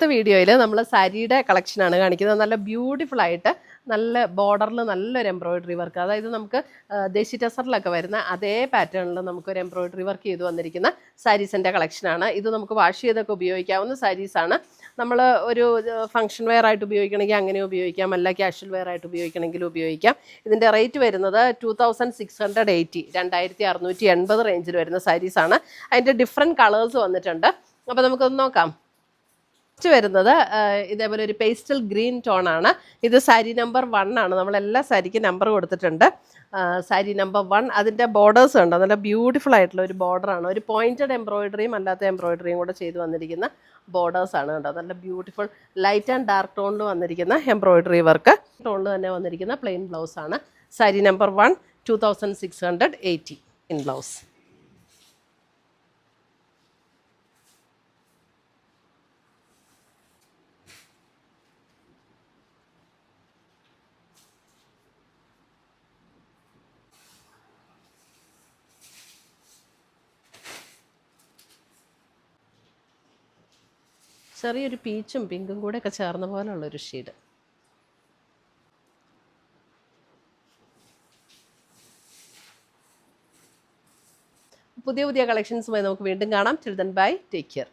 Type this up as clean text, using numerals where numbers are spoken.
ഇന്നത്തെ വീഡിയോയിൽ നമ്മൾ സാരിയുടെ കളക്ഷനാണ് കാണിക്കുന്നത്. നല്ല ബ്യൂട്ടിഫുൾ ആയിട്ട് നല്ല ബോർഡറിൽ നല്ലൊരു എംബ്രോയിഡറി വർക്ക്, അതായത് നമുക്ക് ദേശി ടസറിലൊക്കെ വരുന്ന അതേ പാറ്റേണിൽ നമുക്കൊരു എംബ്രോയിഡറി വർക്ക് ചെയ്ത് വന്നിരിക്കുന്ന സാരീസിൻ്റെ കളക്ഷനാണ്. ഇത് നമുക്ക് വാഷ് ചെയ്തൊക്കെ ഉപയോഗിക്കാവുന്ന സാരീസാണ്. നമ്മൾ ഒരു ഫംഗ്ഷൻ വെയർ ആയിട്ട് ഉപയോഗിക്കണമെങ്കിൽ അങ്ങനെ ഉപയോഗിക്കാം, അല്ല ക്യാഷ്വൽ വെയർ ആയിട്ട് ഉപയോഗിക്കണമെങ്കിലും ഉപയോഗിക്കാം. ഇതിൻ്റെ റേറ്റ് വരുന്നത് 2680, 2680 റേഞ്ചിൽ വരുന്ന സാരീസാണ്. അതിൻ്റെ ഡിഫറെൻറ്റ് കളേഴ്സ് വന്നിട്ടുണ്ട്. അപ്പോൾ നമുക്കൊന്ന് നോക്കാം. വരുന്നത് ഇതേപോലെ ഒരു പേസ്റ്റൽ ഗ്രീൻ ടോൺ ആണ്. ഇത് സാരി നമ്പർ 1 ആണ്. നമ്മളെല്ലാ സാരിക്കും നമ്പർ കൊടുത്തിട്ടുണ്ട്. സാരി നമ്പർ 1. അതിൻ്റെ ബോർഡേഴ്സ് ഉണ്ട്, നല്ല ബ്യൂട്ടിഫുൾ ആയിട്ടുള്ള ഒരു ബോർഡറാണ്. ഒരു പോയിന്റഡ് എംബ്രോയിഡറിയും അല്ലാത്ത എംബ്രോയിഡറിയും കൂടെ ചെയ്ത് വന്നിരിക്കുന്ന ബോർഡേഴ്സാണ് കേട്ടോ. നല്ല ബ്യൂട്ടിഫുൾ ലൈറ്റ് ആൻഡ് ഡാർക്ക് ടോണിൽ വന്നിരിക്കുന്ന എംബ്രോയിഡറി വർക്ക് ടോണിൽ തന്നെ വന്നിരിക്കുന്ന പ്ലെയിൻ ബ്ലൗസാണ്. Sari number 1 2680 in blouse. ചെറിയൊരു പീച്ചും പിങ്കും കൂടെ ഒക്കെ ചേർന്ന പോലുള്ളൊരു ഷെയ്ഡ്. പുതിയ കളക്ഷൻസുമായി നമുക്ക് വീണ്ടും കാണാം. Till then bye, take care.